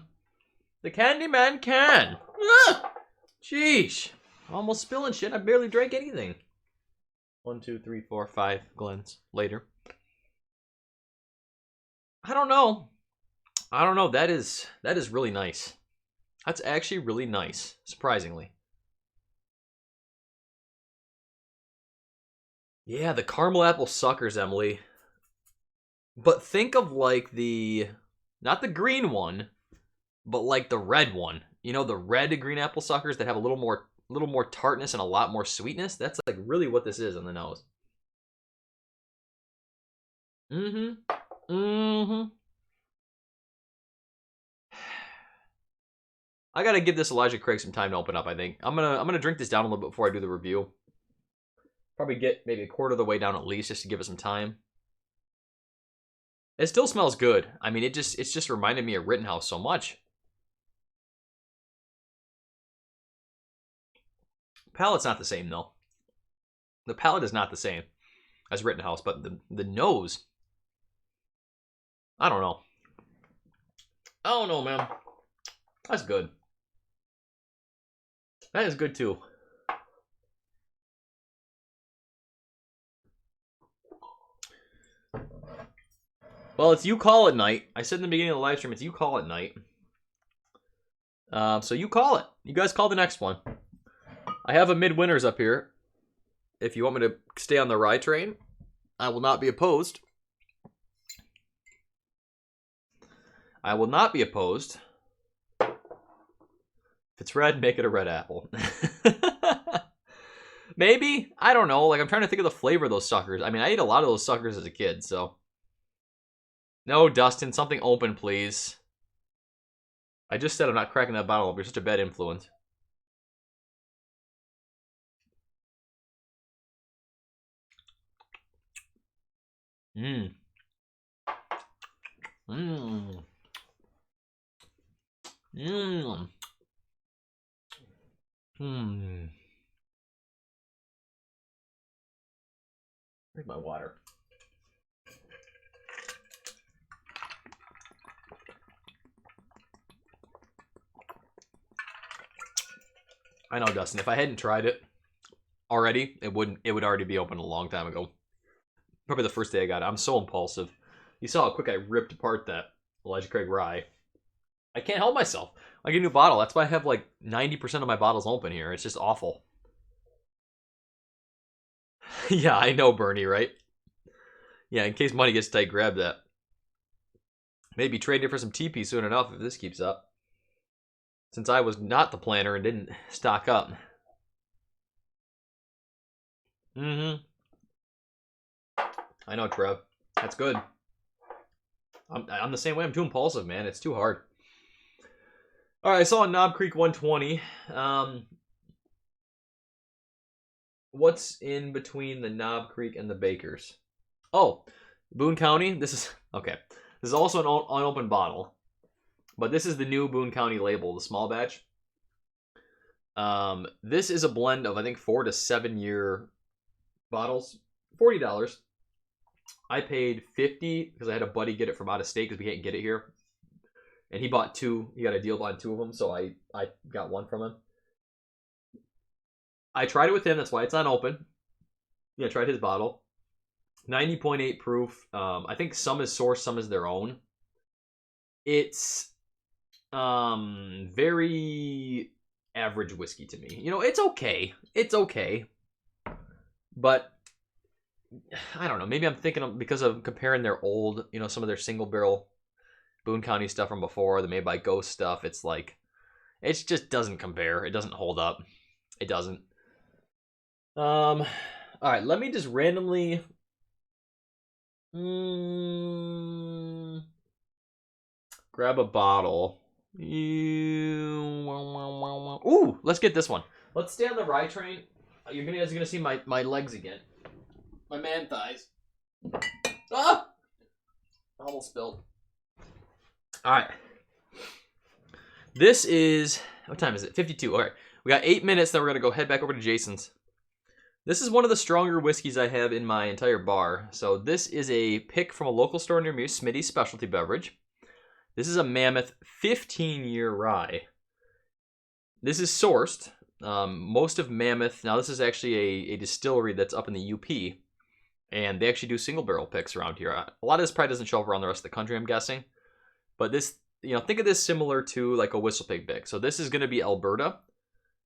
The candy man can. Ah! Sheesh. Almost spilling shit. I barely drank anything. 1, 2, 3, 4, 5 Glens later. I don't know. That is really nice. That's actually really nice, surprisingly. Yeah, the caramel apple suckers, Emily. But think of like not the green one, but like the red one. You know, the red green apple suckers that have a little more tartness and a lot more sweetness. That's like really what this is on the nose. Mm-hmm. Mm-hmm. I gotta give this Elijah Craig some time to open up, I think. I'm gonna drink this down a little bit before I do the review. Probably get maybe a quarter of the way down at least, just to give it some time. It still smells good. I mean, it's just reminded me of Rittenhouse so much. Palate's not the same though. The palate is not the same as Rittenhouse, but the nose. I don't know. I don't know, man. That's good. That is good too. Well, it's you call it night. I said in the beginning of the live stream, it's you call it night. So you call it. You guys call the next one. I have a midwinters up here. If you want me to stay on the rye train, I will not be opposed. I will not be opposed. If it's red, make it a red apple. Maybe? I don't know. Like, I'm trying to think of the flavor of those suckers. I mean, I ate a lot of those suckers as a kid, so. No, Dustin, something open, please. I just said I'm not cracking that bottle up. You're such a bad influence. Mmm. Mmm. Mmm. Mmm. Where's my water? I know, Dustin. If I hadn't tried it already, it would already be open a long time ago. Probably the first day I got it. I'm so impulsive. You saw how quick I ripped apart that Elijah Craig rye. I can't help myself. I get a new bottle. That's why I have like 90% of my bottles open here. It's just awful. Yeah, I know, Bernie, right? Yeah, in case money gets tight, grab that. Maybe trade it for some TP soon enough if this keeps up. Since I was not the planner and didn't stock up. Mm-hmm. I know, Trev. That's good. I'm the same way. I'm too impulsive, man. It's too hard. All right, I saw a Knob Creek 120. What's in between the Knob Creek and the Bakers? Oh, Boone County. This is okay. This is also an unopened bottle, but this is the new Boone County label, the small batch. This is a blend of I think 4 to 7 year bottles, $40. I paid $50 because I had a buddy get it from out of state because we can't get it here, and he bought 2. He got a deal on 2 of them, so I got 1 from him. I tried it with him. That's why it's unopened. Yeah, I tried his bottle. 90.8 proof. I think some is sourced, some is their own. It's very average whiskey to me. You know, it's okay. It's okay. But I don't know. Maybe I'm thinking of, because of comparing their old, you know, some of their single barrel Boone County stuff from before, the Made by Ghost stuff. It's like, It just doesn't compare. It doesn't hold up. It doesn't. All right, let me just randomly. Grab a bottle. Ooh, let's get this one. Let's stay on the rye train. You're gonna see my legs again. My man thighs. Ah! Almost spilled. All right. This is, what time is it? 52. All right. We got 8 minutes, then we're going to go head back over to Jason's. This is one of the stronger whiskeys I have in my entire bar. So this is a pick from a local store near me, Smitty's Specialty Beverage. This is a Mammoth 15-year rye. This is sourced. Most of Mammoth, now this is actually a distillery that's up in the UP. And they actually do single barrel picks around here. A lot of this probably doesn't show up around the rest of the country, I'm guessing. But this, think of this similar to like a Whistle Pig pick. So this is going to be Alberta.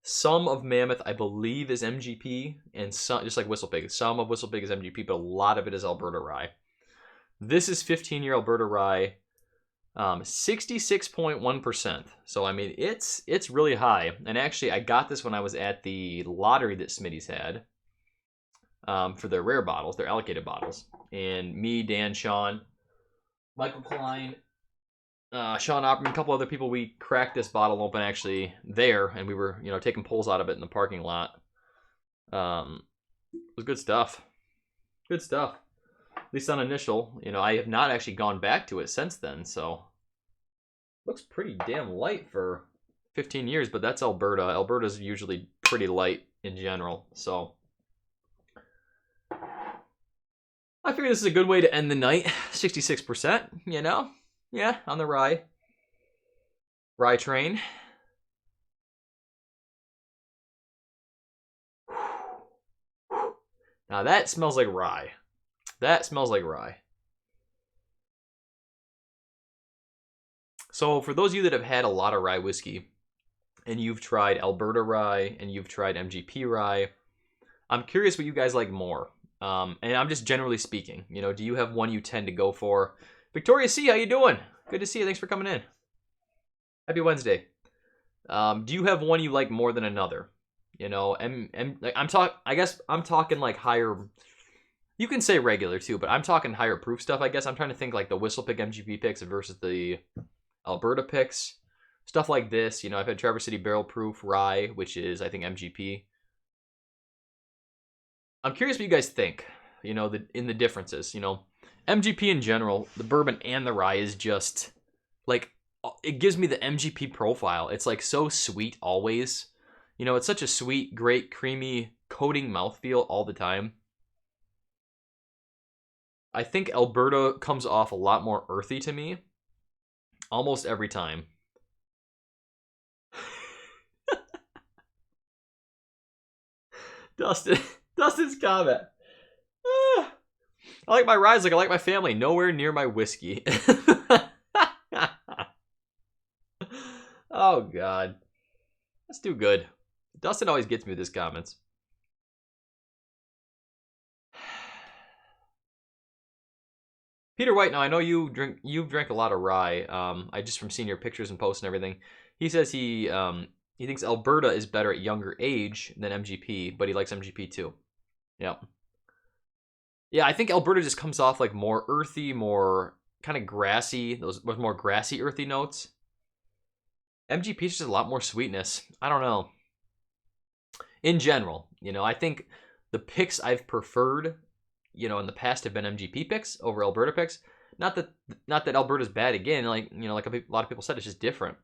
Some of Mammoth, I believe, is MGP, and some, just like Whistle Pig. Some of Whistle Pig is MGP, but a lot of it is Alberta rye. This is 15-year Alberta rye, 66.1%. So I mean, it's really high. And actually, I got this when I was at the lottery that Smitty's had for their rare bottles, their allocated bottles. And me, Dan, Sean, Michael Klein, Sean Opperman, a couple other people, we cracked this bottle open actually there, and we were, taking pulls out of it in the parking lot. It was good stuff. Good stuff. At least on initial. I have not actually gone back to it since then, so looks pretty damn light for 15 years, but that's Alberta. Alberta's usually pretty light in general, so I figure this is a good way to end the night. 66%, Yeah, on the rye train. Now that smells like rye. That smells like rye. So for those of you that have had a lot of rye whiskey, and you've tried Alberta rye, and you've tried MGP rye, I'm curious what you guys like more. And I'm just generally speaking, do you have one you tend to go for? Victoria C, how you doing? Good to see you. Thanks for coming in. Happy Wednesday. Do you have one you like more than another? I guess I'm talking like higher. You can say regular too, but I'm talking higher proof stuff. I guess I'm trying to think like the Whistle Pig MGP picks versus the Alberta picks, stuff like this. I've had Traverse City Barrel Proof Rye, which is I think MGP. I'm curious what you guys think. In the differences. MGP in general, the bourbon and the rye is just like, it gives me the MGP profile. It's like so sweet always. It's such a sweet, great, creamy, coating mouthfeel all the time. I think Alberta comes off a lot more earthy to me almost every time. Dustin's comment. I like my ryes like I like my family. Nowhere near my whiskey. Oh, God. That's too good. Dustin always gets me with his comments. Peter White, now I know you've drank a lot of rye. I just from seeing your pictures and posts and everything. He says he thinks Alberta is better at younger age than MGP, but he likes MGP too. Yep. Yeah, I think Alberta just comes off like more earthy, more kind of grassy, those more grassy, earthy notes. MGP is just a lot more sweetness. I don't know. In general, I think the picks I've preferred, in the past have been MGP picks over Alberta picks. Not that Alberta's bad again. Like a lot of people said, it's just different.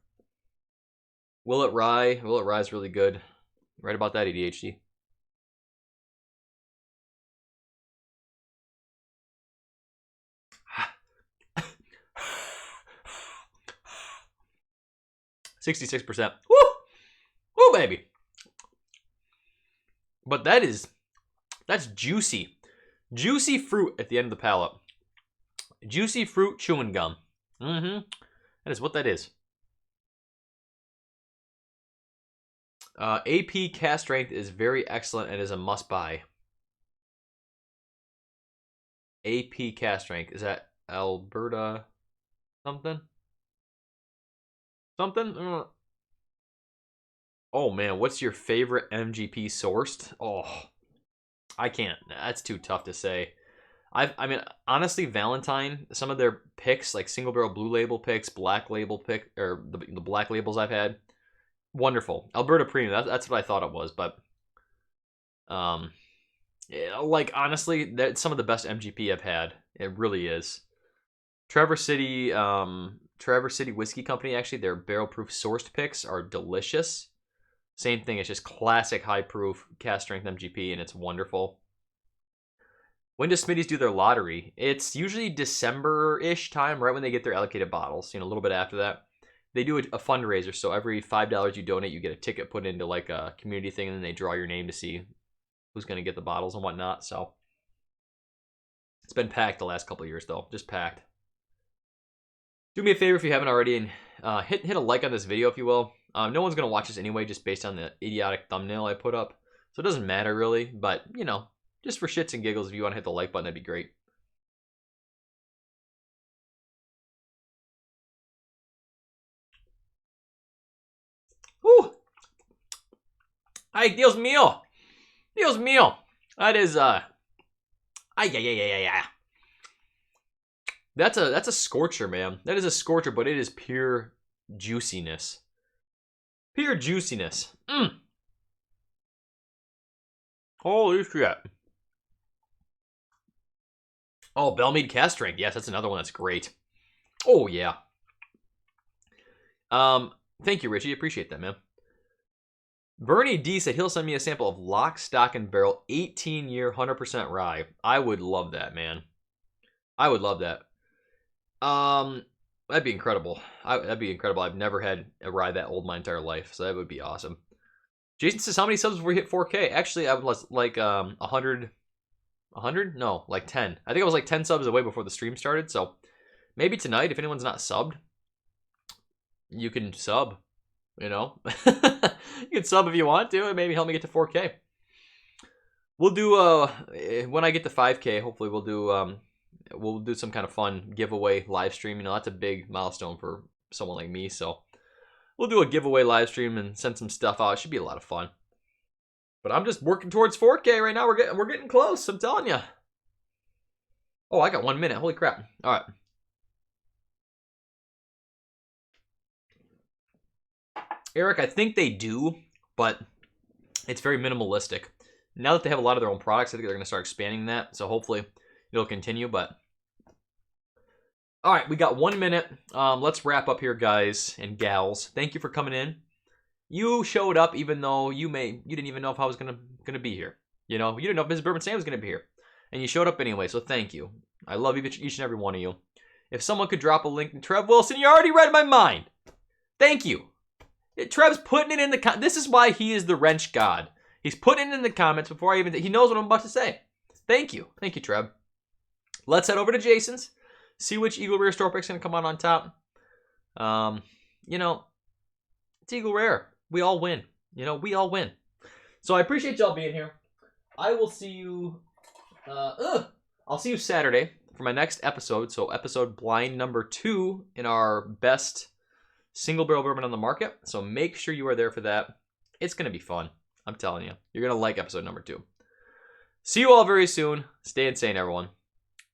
Will It Rye is really good. Right about that, ADHD. %. Woo! Woo, baby. But that's juicy. Juicy fruit at the end of the palate. Juicy fruit chewing gum. That is what that is. AP cast strength is very excellent and is a must buy. AP cast strength. Is that Alberta something? Something? Oh man, what's your favorite MGP sourced? Oh, I can't. That's too tough to say. I mean, honestly, Valentine, some of their picks, like single barrel blue label picks, black label pick, or the black labels I've had, wonderful. Alberta Premium, that's what I thought it was, but yeah, like honestly, that's some of the best MGP I've had. It really is. Traverse City Whiskey Company, actually, their barrel proof sourced picks are delicious. Same thing, it's just classic high proof cast strength MGP, and it's wonderful. When does Smitty's do their lottery? It's usually December-ish time, right when they get their allocated bottles. You know, a little bit after that. They do a fundraiser, so every $5 you donate, you get a ticket put into like a community thing, and then they draw your name to see who's going to get the bottles and whatnot. So it's been packed the last couple of years, though. Just packed. Do me a favor if you haven't already, and hit a like on this video, if you will. No one's going to watch this anyway, just based on the idiotic thumbnail I put up. So it doesn't matter, really. But, you know, just for shits and giggles, if you want to hit the like button, that'd be great. Woo! Ay, Dios mío! Dios mío! That is, ay, yeah. That's a scorcher, man. That is a scorcher, but it is pure juiciness. Pure juiciness. Holy shit. Oh, Belmead cast strength. Yes, that's another one that's great. Oh, yeah. Thank you, Richie. Appreciate that, man. Bernie D said he'll send me a sample of Lock, Stock, and Barrel 18-year 100% rye. I would love that, man. I would love that. That'd be incredible. That'd be incredible. I've never had a rye that old my entire life, so that would be awesome. Jason says, how many subs before we hit 4K? Actually, I was like 100? No, like 10. I think I was like 10 subs away before the stream started, so maybe tonight, if anyone's not subbed, you can sub, you know? You can sub if you want to, and maybe help me get to 4K. We'll do, when I get to 5K, hopefully we'll do some kind of fun giveaway live stream. You know, that's a big milestone for someone like me, so we'll do a giveaway live stream and send some stuff out. It should be a lot of fun. But I'm just working towards 4K right now. We're getting close, I'm telling you. Oh, I got 1 minute. Holy crap. All right. Eric, I think they do, but it's very minimalistic. Now that they have a lot of their own products, I think they're going to start expanding that. So hopefully it'll continue, but all right, we got 1 minute. Let's wrap up here, guys and gals. Thank you for coming in. You showed up even though you didn't even know if I was gonna be here. You know, you didn't know if Ms. Bourbinsane was gonna be here, and you showed up anyway. So thank you. I love each and every one of you. If someone could drop a link to Trev Wilson, you already read my mind. Thank you. Trev's putting it in the this is why he is the wrench god. He's putting it in the comments before I even he knows what I'm about to say. Thank you, Trev. Let's head over to Jason's. See which Eagle Rare store pick's gonna come out on top. You know, it's Eagle Rare. We all win. You know, we all win. So I appreciate y'all being here. I will see you. I'll see you Saturday for my next episode. So episode blind number 2 in our best single barrel bourbon on the market. So make sure you are there for that. It's gonna be fun. I'm telling you. You're gonna like episode number 2. See you all very soon. Stay insane, everyone.